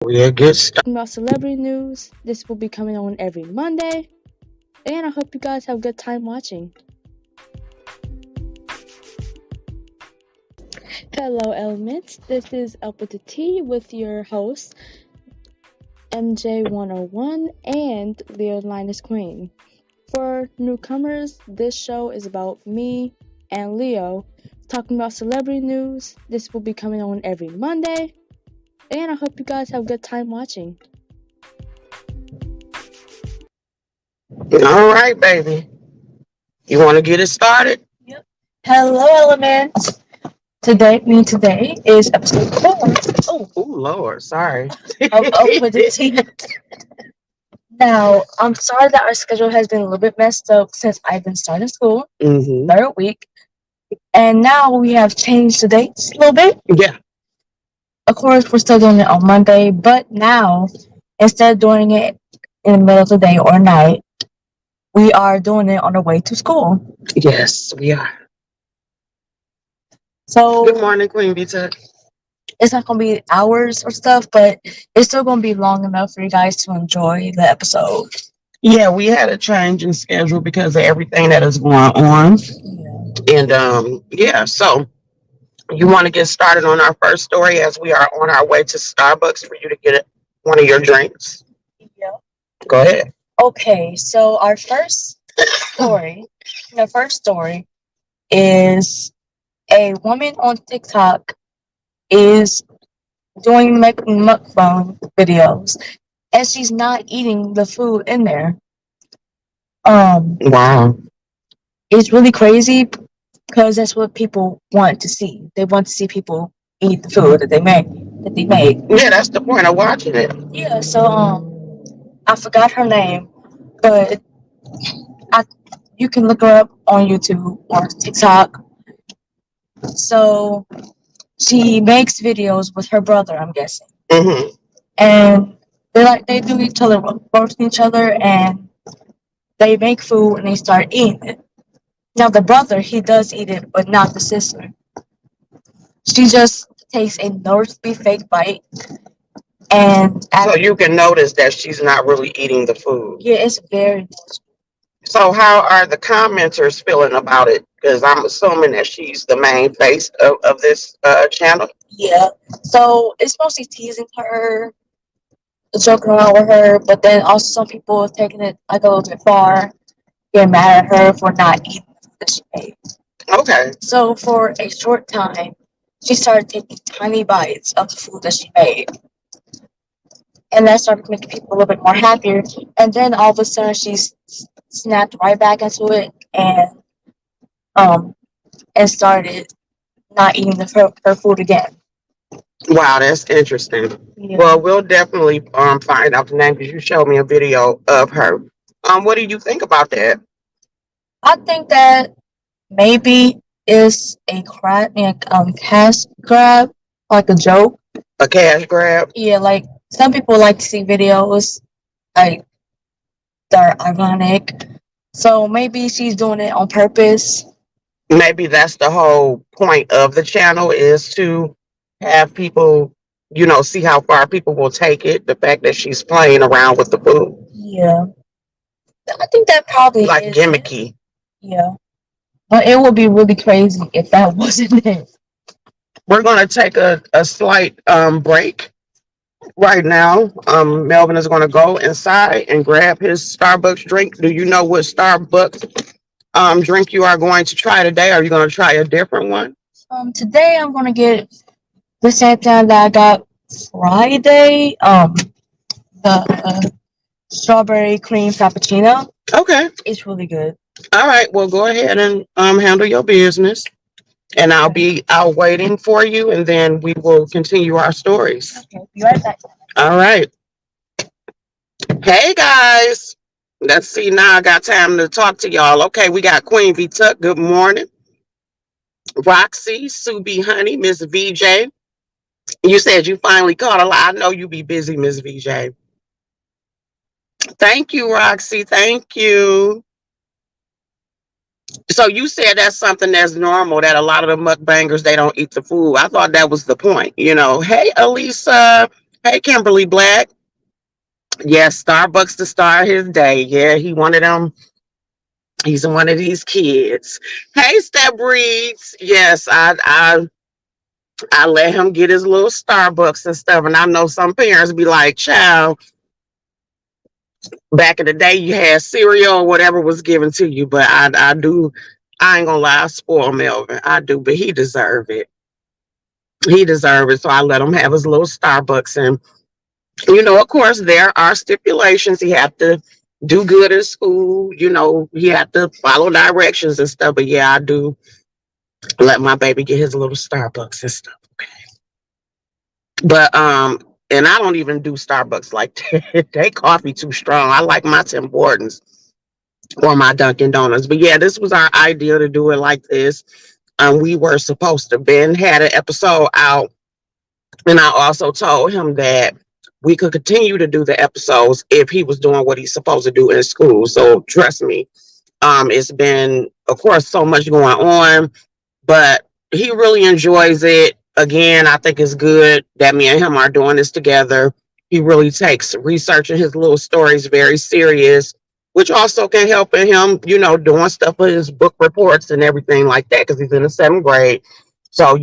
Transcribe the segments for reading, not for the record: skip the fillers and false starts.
We'll get started. About celebrity news. This will be coming on every Monday. And I hope you guys have a good time watching. Hello, Elements. This is Up with the T with your hosts, MJ101 and Leo Linus Queen. For newcomers, this show is about me and Leo talking about celebrity news. This will be coming on every Monday. And I hope you guys have a good time watching. All right, baby. You want to get it started? Yep. Hello, elements. Today is episode 4 Oh, Lord. Sorry. of Up with the Tea. Now, I'm sorry that our schedule has been a little bit messed up since I've been starting school, Mm-hmm. third week, and now we have changed the dates a little bit. Yeah. Of course, we're still doing it on Monday, but now instead of doing it in the middle of the day or night, we are doing it on the way to school. Yes, we are. So Good morning, Queen Vita. it's not gonna be hours or stuff, but it's still gonna be long enough for you guys to enjoy the episode. Yeah, we had a change in schedule because of everything that is going on. And yeah, so you want to get started on our first story as we are on our way to Starbucks for you to get one of your drinks. Yeah. Go ahead. Okay, so our first story is a woman on TikTok is doing mukbang videos, and she's not eating the food in there. Wow. It's really crazy because that's what people want to see. They want to see people eat the food that they make. Yeah, that's the point of watching it. Yeah. So I forgot her name, but you can look her up on YouTube or TikTok. So she makes videos with her brother, I'm guessing, Mm-hmm. and they do each other, roast each other, and they make food and they start eating it. Now the brother, he does eat it, but not the sister. She just takes a noticeably fake bite, and So you can notice that she's not really eating the food. yeah, it's very noticeable. So how are the commenters feeling about it? Because I'm assuming that she's the main face of this channel. Yeah. So it's mostly teasing her, joking around with her, but then also some people have taken it like a little bit far, getting mad at her for not eating the food that she made. Okay. So for a short time, she started taking tiny bites of the food that she made. And that started making people a little bit more happier. And then all of a sudden she snapped right back into it um and started not eating her food again. Wow, that's interesting. Yeah. Well, we'll definitely find out the name because you showed me a video of her. What do you think about that? I think that maybe it's a cash grab, like a joke. A cash grab? Yeah, like some people like to see videos like that are ironic. So maybe she's doing it on purpose. Maybe that's the whole point of the channel is to have people, see how far people will take it. The fact that she's playing around with the food. Yeah. I think that probably Like is gimmicky. it. Yeah. But it would be really crazy if that wasn't it. We're going to take a slight break right now. Melvin is going to go inside and grab his Starbucks drink. Do you know what Starbucks drink you are going to try today? Are you going to try a different one? Today I'm gonna get the same thing that I got Friday. The strawberry cream frappuccino. Okay. It's really good. All right. Well, go ahead and handle your business. And I'll be out waiting for you, and then we will continue our stories. Okay, be right back. All right. Hey, guys. Let's see. Now I got time to talk to y'all. Okay, we got Queen V Tuck. Good morning. Roxy, Sue B. Honey, Miss VJ. You said you finally caught a lie. I know you be busy, Miss VJ. Thank you, Roxy. Thank you. So you said that's something that's normal, that a lot of the mukbangers, they don't eat the food. I thought that was the point. Hey, Elisa. Hey, Kimberly Black. Yes, Starbucks to start his day. Yeah, he one of them. He's one of these kids. Hey, Step Reeds. Yes, I let him get his little Starbucks and stuff. And I know some parents be like, child, back in the day you had cereal or whatever was given to you. But I do, I ain't gonna lie, I spoil Melvin. I do, but he deserve it. He deserve it. So I let him have his little Starbucks. And of course, there are stipulations. He had to do good in school. He had to follow directions and stuff. But yeah, I do let my baby get his little Starbucks and stuff. But and I don't even do Starbucks like that. They coffee too strong. I like my Tim Hortons or my Dunkin' Donuts. But yeah, this was our idea to do it like this. We were supposed to. Ben had an episode out, and I also told him that we could continue to do the episodes if he was doing what he's supposed to do in school. So trust me, it's been, of course, so much going on, but he really enjoys it. Again, I think it's good that me and him are doing this together. He really takes researching his little stories very serious, which also can help in him, doing stuff with his book reports and everything like that, because he's in the 7th grade. So,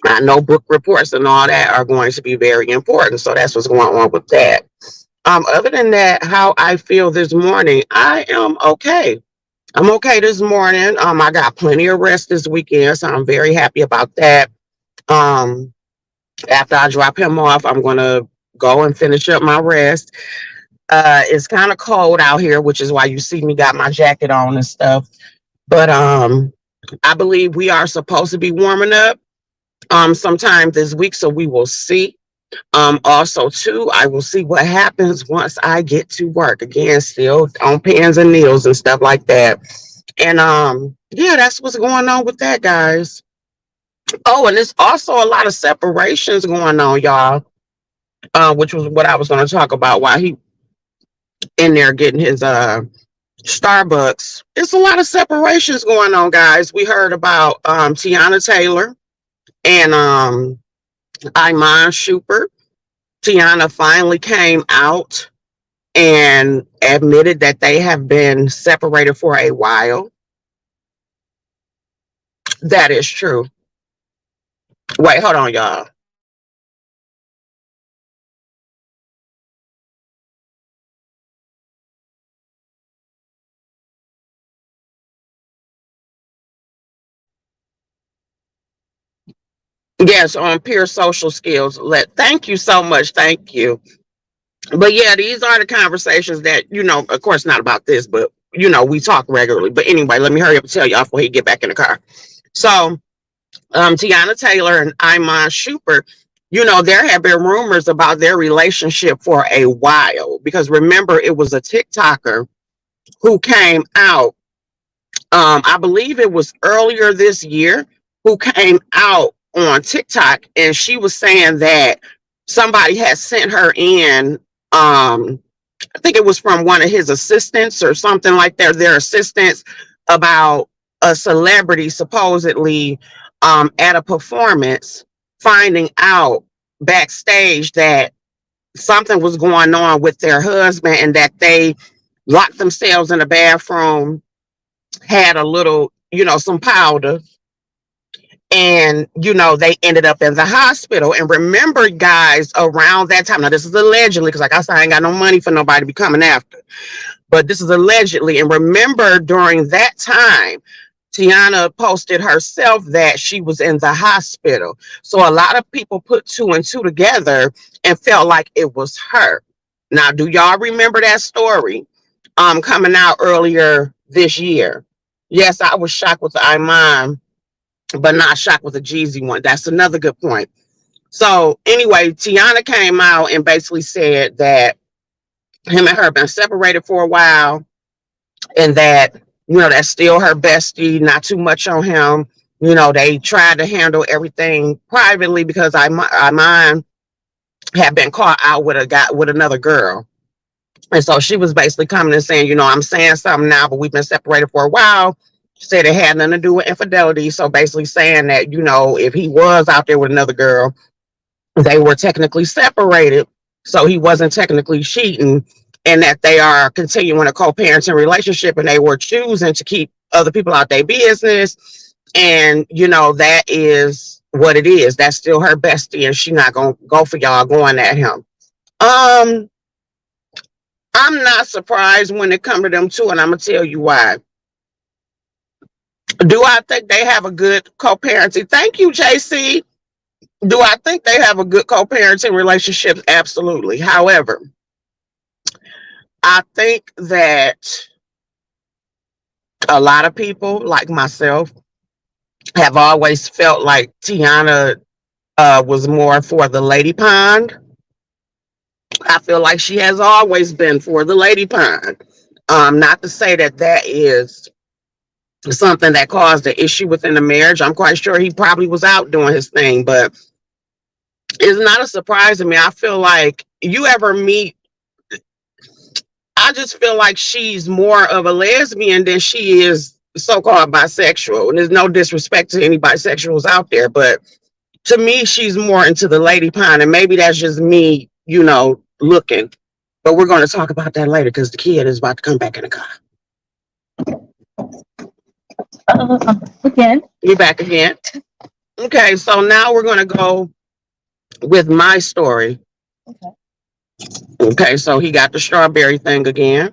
I know book reports and all that are going to be very important. So that's what's going on with that. Other than that, how I feel this morning, I am okay. I'm okay this morning. I got plenty of rest this weekend, so I'm very happy about that. Um, After I drop him off, I'm gonna go and finish up my rest. It's kind of cold out here, which is why you see me got my jacket on and stuff. But I believe we are supposed to be warming up sometime this week, so we will see. Also, too, I will see what happens once I get to work. Again, still on pins and needles and stuff like that. And yeah, that's what's going on with that, guys. Oh, and there's also a lot of separations going on, y'all. Which was what I was going to talk about while he in there getting his Starbucks. It's a lot of separations going on, guys. We heard about Tiana Taylor and Iman Schubert. Tiana finally came out and admitted that they have been separated for a while. That is true. Wait, hold on, y'all. Yes, on pure social skills. Thank you so much. Thank you. But yeah, these are the conversations that, of course, not about this, but we talk regularly. But anyway, let me hurry up and tell y'all before he get back in the car. So Tiana Taylor and Iman Schubert, there have been rumors about their relationship for a while, because remember, it was a TikToker who came out, I believe it was earlier this year, who came out on TikTok, and she was saying that somebody had sent her in, I think it was from one of his assistants or something like that, their assistants, about a celebrity supposedly at a performance finding out backstage that something was going on with their husband, and that they locked themselves in a bathroom, had a little, some powder, and they ended up in the hospital. And remember, guys, around that time, now this is allegedly, because like I said, I ain't got no money for nobody to be coming after, but this is allegedly. And remember, during that time, Tiana posted herself that she was in the hospital. So a lot of people put two and two together and felt like it was her. Now, do y'all remember that story coming out earlier this year? Yes, I was shocked with the Iman, but not shocked with the Jeezy one. That's another good point. So anyway, Tiana came out and basically said that him and her have been separated for a while, and that that's still her bestie, not too much on him. They tried to handle everything privately, because Iman had been caught out with a guy, with another girl. And so she was basically coming and saying, I'm saying something now, but we've been separated for a while. She said it had nothing to do with infidelity. So basically saying that, if he was out there with another girl, they were technically separated, so he wasn't technically cheating, and that they are continuing a co-parenting relationship, and they were choosing to keep other people out their business. And that is what it is. That's still her bestie, and she not gonna go for y'all going at him. um I'm not surprised when it come to them two, and I'm gonna tell you why. Do I think they have a good co-parenting? Thank you, JC. Do I think they have a good co-parenting relationship? Absolutely. However, I think that a lot of people, like myself, have always felt like Tiana was more for the lady pond. I feel like she has always been for the lady pond. Not to say that that is something that caused the issue within the marriage. I'm quite sure he probably was out doing his thing, but it's not a surprise to me. I feel like you ever meet, I just feel like she's more of a lesbian than she is so-called bisexual. And there's no disrespect to any bisexuals out there, but to me, she's more into the lady pine, and maybe that's just me, looking. But we're going to talk about that later because the kid is about to come back in the car. Again. You're back again. Okay, so now we're going to go with my story. Okay. Okay, so he got the strawberry thing again.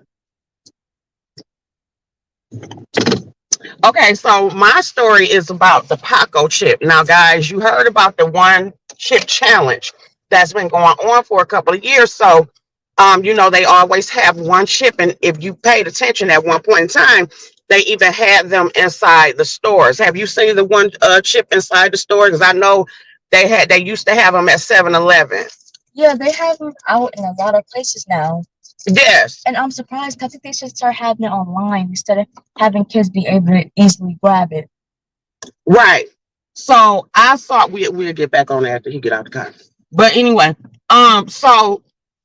Okay, so my story is about the Paco chip. Now, guys, you heard about the one chip challenge that's been going on for a couple of years. So, they always have one chip, and if you paid attention at one point in time, they even had them inside the stores. Have you seen the one chip inside the store? Because I know they used to have them at 7-Eleven. Yeah, they have them out in a lot of places now. Yes. And I'm surprised because I think they should start having it online instead of having kids be able to easily grab it. Right. So I thought we'll get back on that after he get out of the car. But anyway, so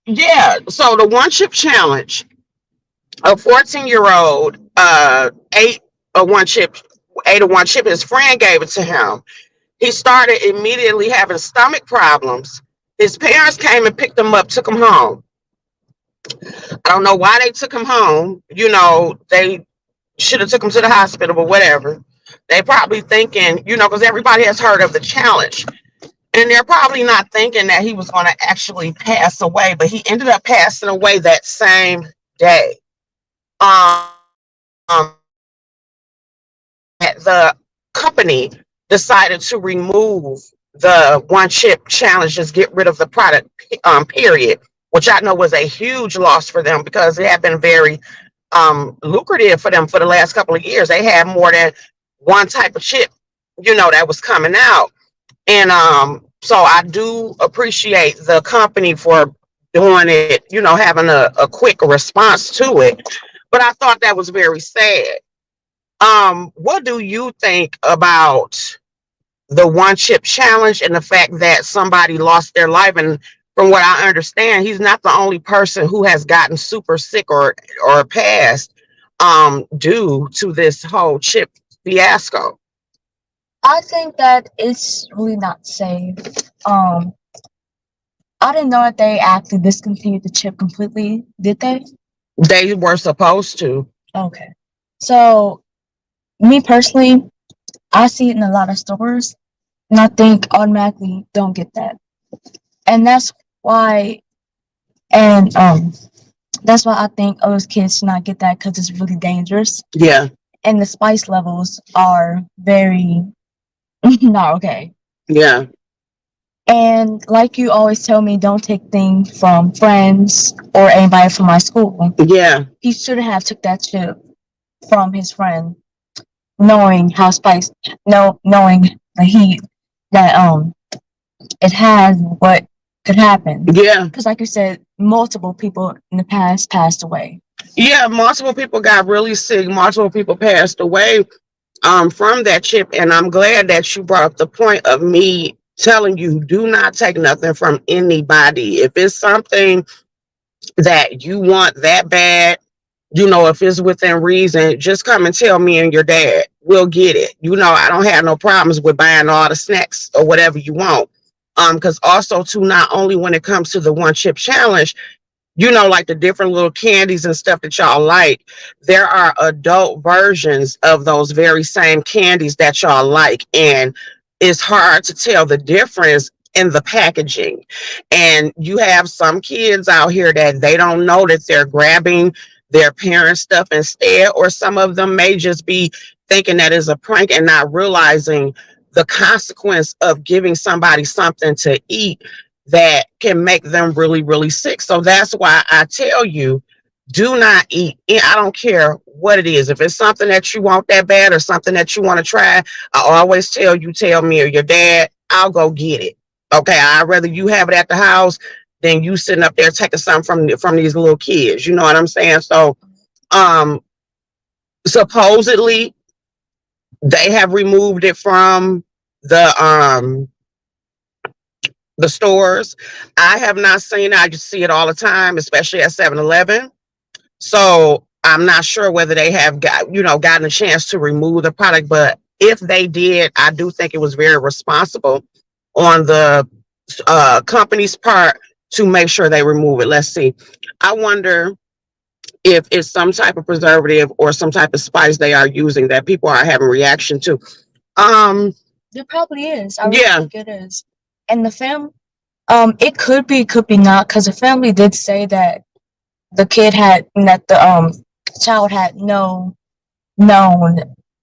yeah, so the one chip challenge, a 14-year-old ate a one chip, his friend gave it to him. He started immediately having stomach problems. His parents came and picked him up, took him home. I don't know why they took him home. They should have took him to the hospital, but whatever. They probably thinking, because everybody has heard of the challenge. And they're probably not thinking that he was going to actually pass away, but he ended up passing away that same day. The company decided to remove the one chip challenge, just get rid of the product, period, which I know was a huge loss for them because it had been very lucrative for them for the last couple of years. They had more than one type of chip, that was coming out. And so I do appreciate the company for doing it, having a quick response to it. But I thought that was very sad. What do you think about the one chip challenge and the fact that somebody lost their life? And from what I understand, he's not the only person who has gotten super sick or passed due to this whole chip fiasco. I think that it's really not safe. I didn't know that they actually discontinued the chip completely. Did they? They were supposed to. Okay. So, me personally, I see it in a lot of stores, and I think automatically don't get that. And that's why, and that's why I think those kids should not get that because it's really dangerous. Yeah. And the spice levels are very not okay. Yeah. And like you always tell me, don't take things from friends or anybody from my school. Yeah. He shouldn't have took that chip from his friend, knowing how knowing the heat that it has what could happen. Yeah. Because like you said, multiple people in the past passed away. Yeah, multiple people got really sick. Multiple people passed away from that chip. And I'm glad that you brought up the point of me telling you, do not take nothing from anybody. If it's something that you want that bad, if it's within reason, just come and tell me and your dad. We'll get it. I don't have no problems with buying all the snacks or whatever you want. Because also too, not only when it comes to the one chip challenge, like the different little candies and stuff that y'all like, there are adult versions of those very same candies that y'all like. And it's hard to tell the difference in the packaging. And you have some kids out here that they don't know that they're grabbing their parents' stuff instead, or some of them may just be thinking that is a prank and not realizing the consequence of giving somebody something to eat that can make them really, really sick. So that's why I tell you, do not eat. I don't care what it is. If it's something that you want that bad or something that you want to try, I always tell you, tell me or your dad, I'll go get it. Okay, I'd rather you have it at the house than you sitting up there taking something from these little kids. You know what I'm saying? So, um, supposedly they have removed it from the stores. I have not seen it. I just see it all the time, especially at 7-Eleven. So I'm not sure whether they have gotten a chance to remove the product, but if they did, I do think it was very responsible on the company's part to make sure they remove it. Let's see. I wonder if it's some type of preservative or some type of spice they are using that people are having reaction to. Um, There probably is. I really yeah, think it is. And the it could be not, because the family did say that the child had no known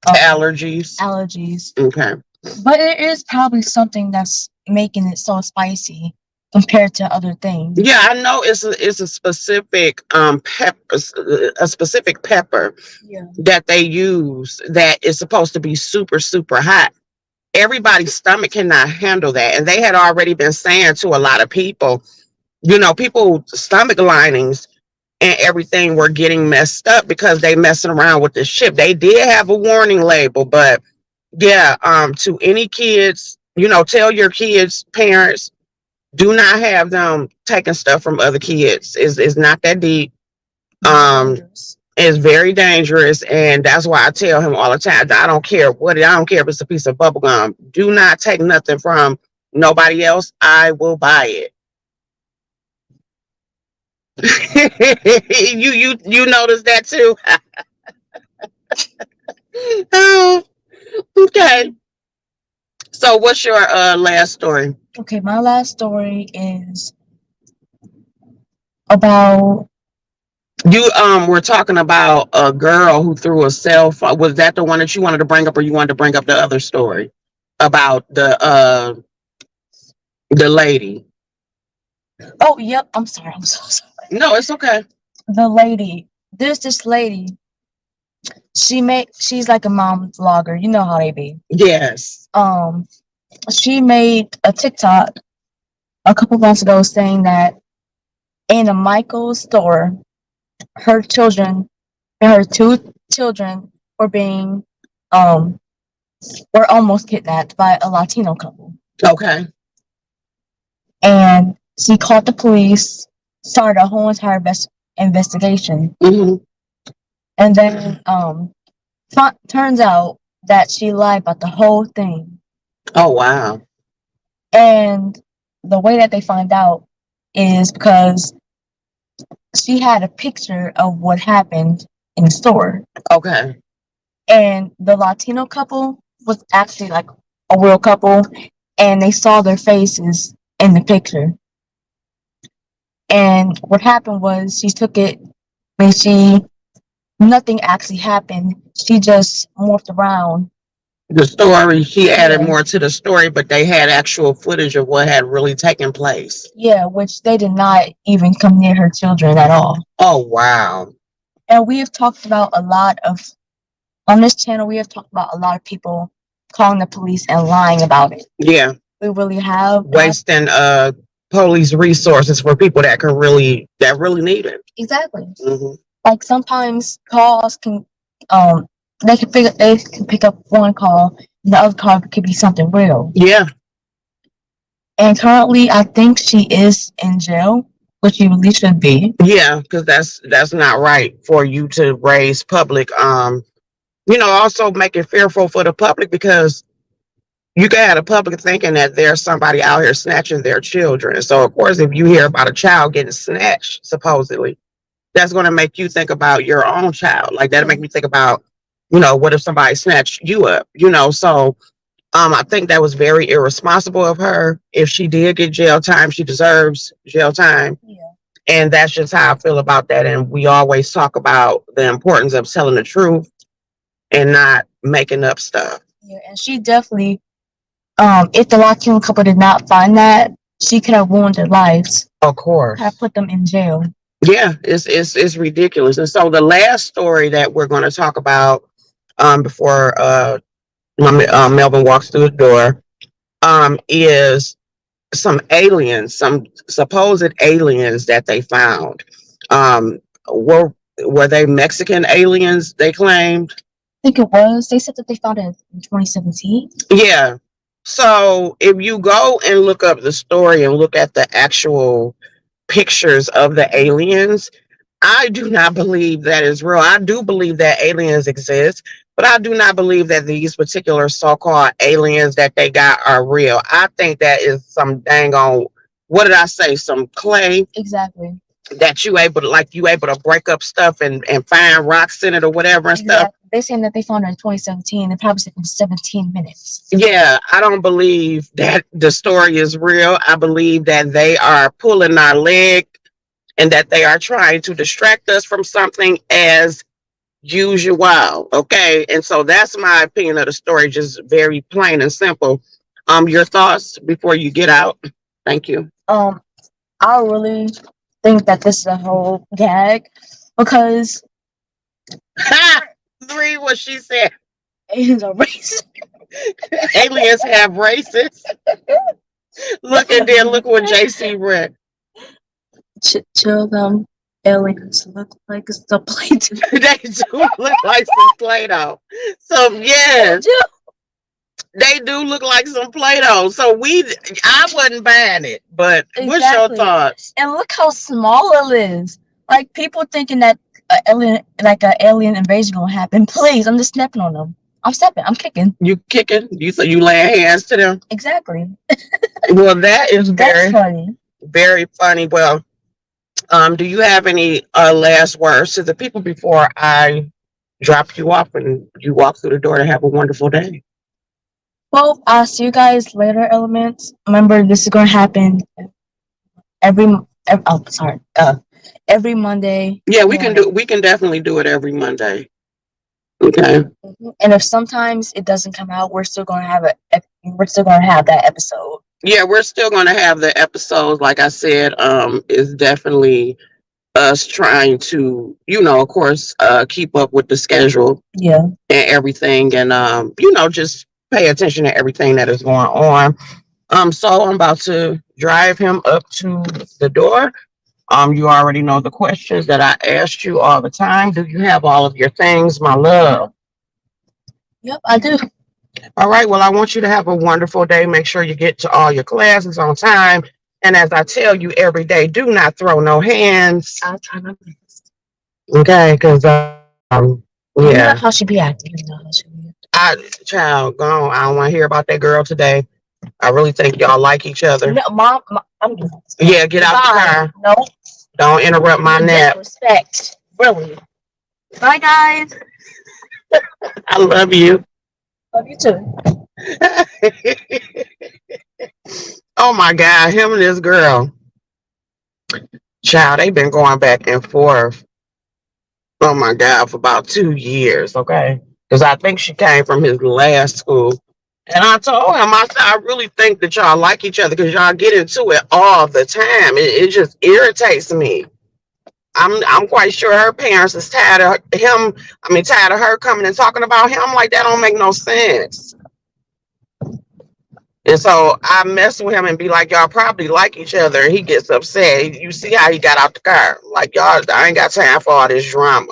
allergies. allergies. Okay. But it is probably something that's making it so spicy compared to other things. Yeah, I know it's a specific pepper, a specific pepper Yeah. that they use that is supposed to be super, super hot. Everybody's stomach cannot handle that. And they had already been saying to a lot of people, people's stomach linings and everything were getting messed up because they messing around with this chip. They did have a warning label, but yeah, to any kids, tell your kids, parents, do not have them taking stuff from other kids. It's not that deep. Um, it's very dangerous, and that's why I tell him all the time. I don't care I don't care if it's a piece of bubble gum. Do not take nothing from nobody else. I will buy it. you notice that too? Oh, okay. So what's your last story? Okay, my last story is about You were talking about a girl who threw a cell phone. Was that the one that you wanted to bring up, or you wanted to bring up the other story about the lady? oh yep, I'm sorry, I'm so sorry. No, it's okay. The lady, there's this lady. She's like a mom vlogger. You know how they be. Yes. She made a TikTok a couple months ago saying that in a Michael's store, her her two children were being were almost kidnapped by a Latino couple. Okay. And she called the police, started a whole entire investigation. Mm-hmm. And then turns out that she lied about the whole thing. Oh wow. And the way that they find out is because she had a picture of what happened in the store. Okay. And the Latino couple was actually like a real couple, and they saw their faces in the picture. And what happened was she took it when nothing actually happened. She just morphed around. The story, she added more to the story, but they had actual footage of what had really taken place. Yeah, which they did not even come near her children at all. Oh wow. And we have talked about on this channel, we have talked about a lot of people calling the police and lying about it. Yeah. We really have. Wasting police resources for people that really need it. Exactly. Mm-hmm. Like sometimes calls can they can pick up one call and the other call could be something real. Yeah. And currently I think she is in jail, which she really should be. Yeah, because that's not right for you to raise public also make it fearful for the public, because you got the public thinking that there's somebody out here snatching their children. So of course, if you hear about a child getting snatched, supposedly, that's going to make you think about your own child. Like that'll make me think about, what if somebody snatched you up? So I think that was very irresponsible of her. If she did get jail time, she deserves jail time. Yeah. And that's just how I feel about that. And we always talk about the importance of telling the truth and not making up stuff. Yeah, and she definitely, if the Latino couple did not find that, she could have ruined their lives, Of course. have put them in jail. Yeah, it's ridiculous. And so the last story that we're going to talk about before Melvin walks through the door is some supposed aliens that they found. Um, were they Mexican aliens? They claimed. I think it was. They said that they found it in 2017. Yeah. So if you go and look up the story and look at the actual pictures of the aliens, I do not believe that is real. I do believe that aliens exist, but I do not believe that these particular so-called aliens that they got are real. I think that is some dang on, what did I say? Some clay Exactly. that you able to break up stuff and find rocks in it or whatever and stuff. Exactly. They saying that they found it in 2017. It probably said in 17 minutes. Yeah, I don't believe that the story is real. I believe that they are pulling our leg and that they are trying to distract us from something as usual. Okay. And so that's my opinion of the story, just very plain and simple. Your thoughts before you get out. Thank you. I really think that this is a whole gag because Ha! Three, what she said. aliens are racist. Aliens have races. Look, and then look what JC read. Chill them. Aliens look like the plate. They do look like some Play-Doh. So yes, they do look like some Play-Doh. So I wasn't buying it, but what's your Exactly. thoughts? And look how small it is. Like people thinking that an alien invasion gonna happen. Please, I'm just stepping on them. I'm stepping. I'm kicking. You kicking? You laying hands to them? Exactly. Well, that is That's very, funny. very funny. Well, do you have any last words to the people before I drop you off and you walk through the door to have a wonderful day? Well, I'll see you guys later, Elements. Remember, this is gonna happen every. Oh, sorry. Every Monday. Yeah, we can do. We can definitely do it every Monday. Okay. And if sometimes it doesn't come out, we're still gonna have We're still gonna have that episode. Yeah, we're still going to have the episodes. Like I said, is definitely us trying to, of course, keep up with the schedule. Yeah. And everything, and just pay attention to everything that is going on. So I'm about to drive him up to the door. You already know the questions that I asked you all the time. Do you have all of your things, my love? Yep, I do. All right. Well, I want you to have a wonderful day. Make sure you get to all your classes on time. And as I tell you every day, do not throw no hands. I'll try my best. Okay, because You know how she be acting. You know how she be. Child, go on. I don't want to hear about that girl today. I really think y'all like each other. No, Mom, I'm Yeah, get out the car. No. Don't interrupt my nap. Respect. Really. Bye, guys. I love you. Love you too. Oh my God, him and this girl. Child, they've been going back and forth. Oh my God, for about 2 years, okay? Because I think she came from his last school. And I told him, I said, I really think that y'all like each other because y'all get into it all the time. It just irritates me. I'm quite sure her parents is tired of him. I mean, tired of her coming and talking about him. Like, that don't make no sense. And so I mess with him and be like, y'all probably like each other. And he gets upset. You see how he got out the car. Like, y'all, I ain't got time for all this drama.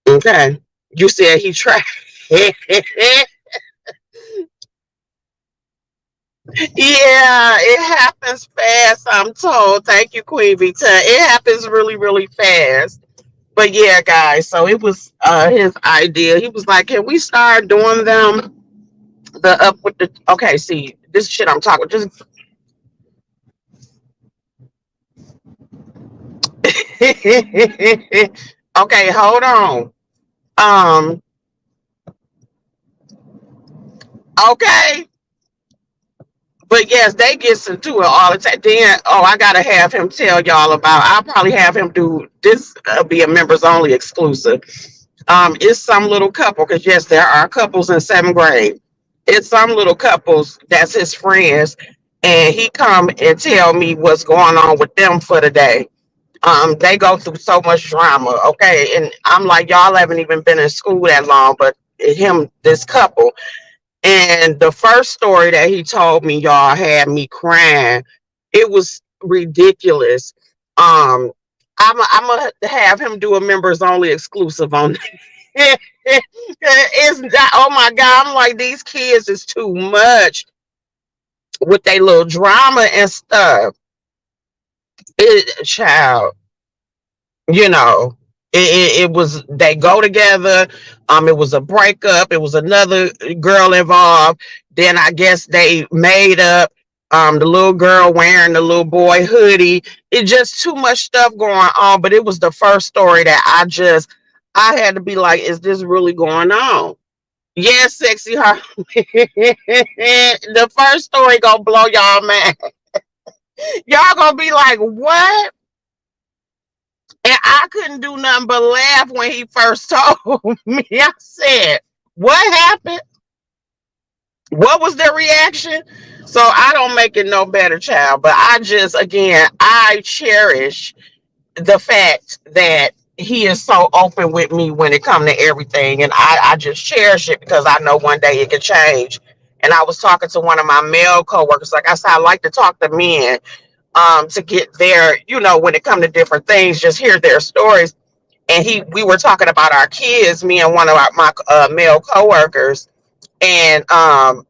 Okay. You said he tried. Yeah, it happens fast, I'm told. Thank you, Queen Vita. It happens really, really fast. But yeah, guys, so it was his idea. He was like, can we start doing them The up with the okay, see this shit I'm talking just okay, hold on. Um, okay. But yes, they get into it all the time. Then, oh, I gotta have him tell y'all about. I'll probably have him do this. Be a members only exclusive. It's some little couple because yes, there are couples in seventh grade. It's some little couples that's his friends, and he come and tell me what's going on with them for the day. They go through so much drama. Okay, and I'm like, y'all haven't even been in school that long, but him, this couple. And the first story that he told me, y'all, had me crying. It was ridiculous. I'm gonna have him do a members only exclusive on it's not, oh my god, I'm like these kids is too much with their little drama and stuff. It child, you know, it was they go together. It was a breakup. It was another girl involved. Then I guess they made up. The little girl wearing the little boy hoodie. It just too much stuff going on. But it was the first story that I had to be like, is this really going on? Yes, sexy her. The first story gonna blow y'all man. Y'all gonna be like, what? And I couldn't do nothing but laugh when he first told me. I said, what happened? What was their reaction? So I don't make it no better, child. But I just, again, I cherish the fact that he is so open with me when it comes to everything. And I just cherish it because I know one day it can change. And I was talking to one of my male coworkers. Like I said, I like to talk to men to get their, when it comes to different things, just hear their stories. And we were talking about our kids, me and one of my male coworkers, and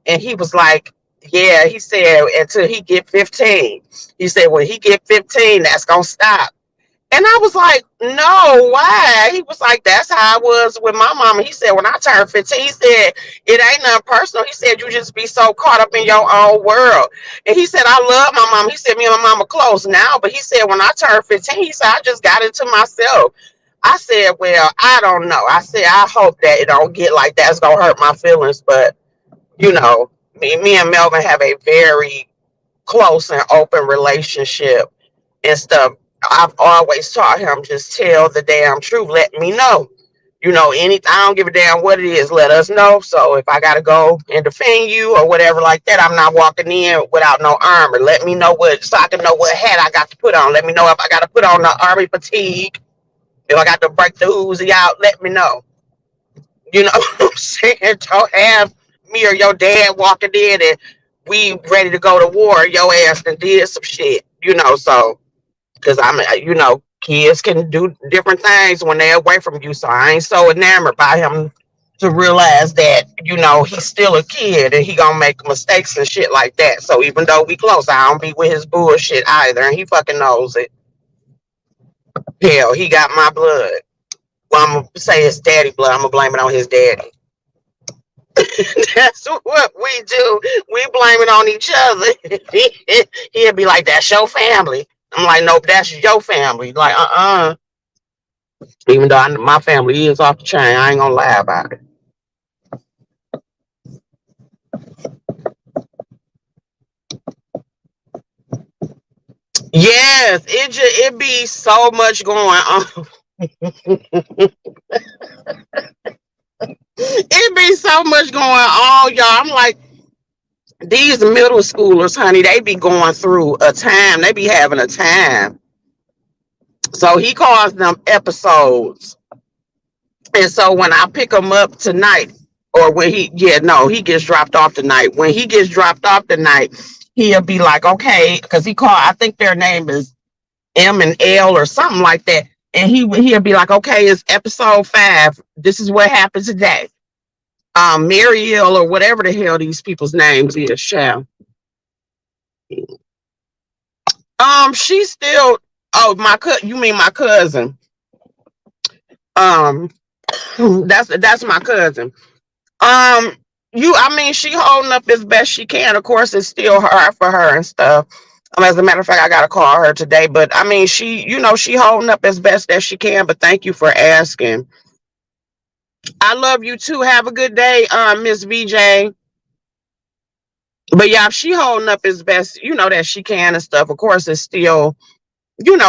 he was like, yeah, he said until he get 15. He said when he get 15, that's gonna stop. And I was like, no, why? He was like, that's how I was with my mama. He said, when I turned 15, he said, it ain't nothing personal. He said, you just be so caught up in your own world. And he said, I love my mom. He said, me and my mama close now. But he said, when I turned 15, he said, I just got into myself. I said, well, I don't know. I said, I hope that it don't get like that. It's going to hurt my feelings. But, me and Melvin have a very close and open relationship and stuff. I've always taught him just tell the damn truth. Let me know. Anything. I don't give a damn what it is. Let us know. So if I gotta go and defend you or whatever like that, I'm not walking in without no armor. Let me know so I can know what hat I got to put on. Let me know if I got to put on the army fatigue. If I got to break the Uzi out, let me know. You know what I'm saying? Don't have me or your dad walking in and we ready to go to war. Your ass and did some shit. So because kids can do different things when they're away from you. So I ain't so enamored by him to realize that, he's still a kid and he gonna make mistakes and shit like that. So even though we close, I don't be with his bullshit either. And he fucking knows it. Hell, he got my blood. Well, I'm gonna say it's daddy blood. I'm gonna blame it on his daddy. That's what we do. We blame it on each other. He'll be like, that's your family. I'm like, nope, that's your family. Like, even though my family is off the chain, I ain't gonna lie about it. Yes, it be so much going on. It be so much going on, y'all. I'm like, these middle schoolers, honey, they be going through a time. They be having a time. So he calls them episodes. And so when I pick him up tonight, or when he gets dropped off tonight. When he gets dropped off tonight, he'll be like, okay, because I think their name is M and L or something like that. And he'll be like, okay, it's episode 5. This is what happened today. Mariel or whatever the hell these people's names is, shall. She's still. Oh, you mean my cousin? Um, that's my cousin. Um, I mean, she holding up as best she can. Of course, it's still hard for her and stuff. As a matter of fact, I gotta call her today. But I mean, she holding up as best as she can. But thank you for asking. I love you too. Have a good day, Miss VJ. But yeah, she holding up as best, that she can and stuff. Of course, it's still,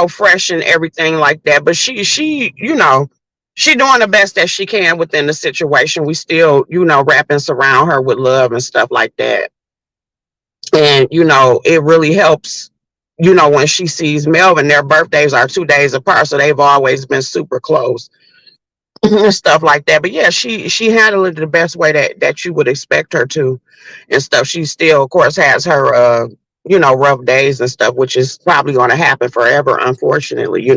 fresh and everything like that. But she doing the best that she can within the situation. We still, wrap and surround her with love and stuff like that. And, it really helps, when she sees Melvin. Their birthdays are 2 days apart, so they've always been super close and stuff like that. But yeah, she handled it the best way that you would expect her to and stuff. She still, of course, has her rough days and stuff, which is probably going to happen forever, unfortunately.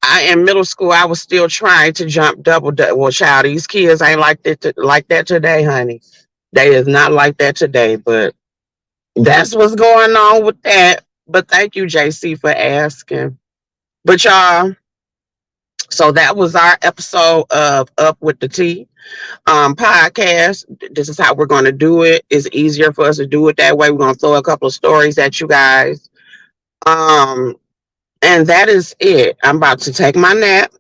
I in middle school, I was still trying to jump well, child, these kids ain't like that today, honey. They is not like that today. But that's what's going on with that. But thank you, JC, for asking. But y'all, so that was our episode of Up with the T podcast. This is how we're going to do it. It's easier for us to do it that way. We're going to throw a couple of stories at you guys. Um, and that is it. I'm about to take my nap.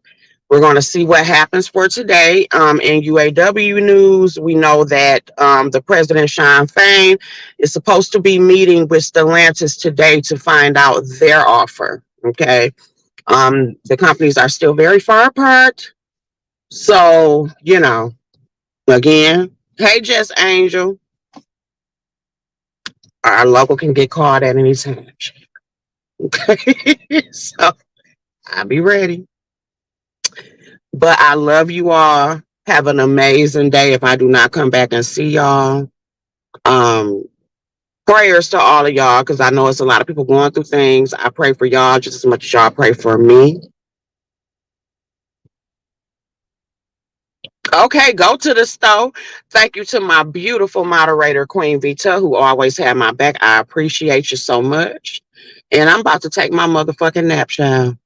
We're going to see what happens for today. In UAW news, we know that the president, Sean Fain, is supposed to be meeting with Stellantis today to find out their offer. Okay. The companies are still very far apart. So, again, hey, Jess Angel, our local can get called at any time. Okay. So I'll be ready. But I love you all. Have an amazing day if I do not come back and see y'all. Um, Prayers to all of y'all because I know it's a lot of people going through things. I pray for y'all just as much as y'all pray for me. Okay, go to the store. Thank you to my beautiful moderator, Queen Vita, who always had my back. I appreciate you so much. And I'm about to take my motherfucking nap, child.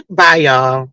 Bye, y'all.